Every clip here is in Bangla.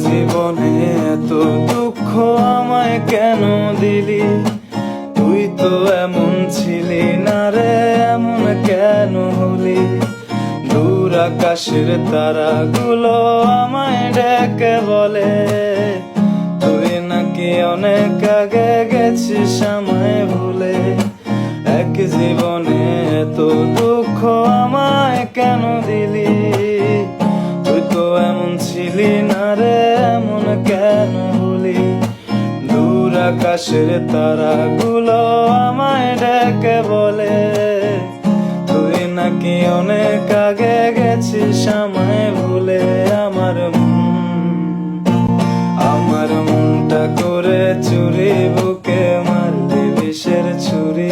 জীবনে এত দুঃখ আমায় কেন দিলি? তুই তো এমন ছিলি না রে, এমন কেন হলি? দূর আকাশের তারাগুলো আমায় ডেকে বলে তুই নাকি অনেক আগে গেছিস আমায় ভুলে। এক জীবনে এত দুঃখ আমায় কেন দিলি? তুই তো এমন ছিলি না রে, এমন কেন হলি? দূর আকাশের তারাগুলো আমায় ডেকে বলে তুই নাকি অনেক আগে গেছিস আমায় ভুলে। আমার মনটা করে চুরি, বুকে মারলি বিষের ছুরি।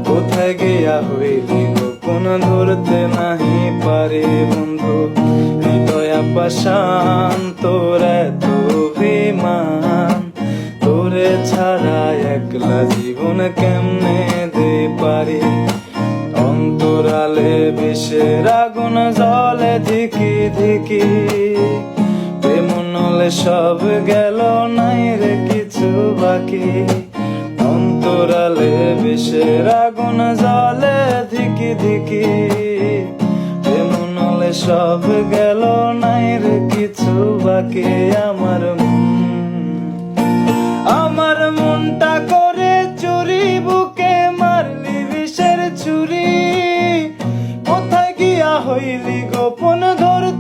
কোথায় গিয়া হইলি গোপন ধরতে নাহি পারি বন্ধু। হৃদয় পাষাণ তোর এত অভিমান, তোরে ছাড়া একলা জীবন কেমনে দে পারি? অন্তরালে বিষের আগুন জ্বলে ধিকি ধিকি, প্রেম নলে সব গেল নাই রে কিছু বাকি। অন্তরালে বিষের আগুন জ্বলে ধিকি ধিকি, প্রেম নলে সব গেল নাই রে কিছু বাকি। আমার মনটা করে চুরি, বুকে মারলি বিষের ছুরি। কোথায় গিয়া হইলি গোপন ধরতে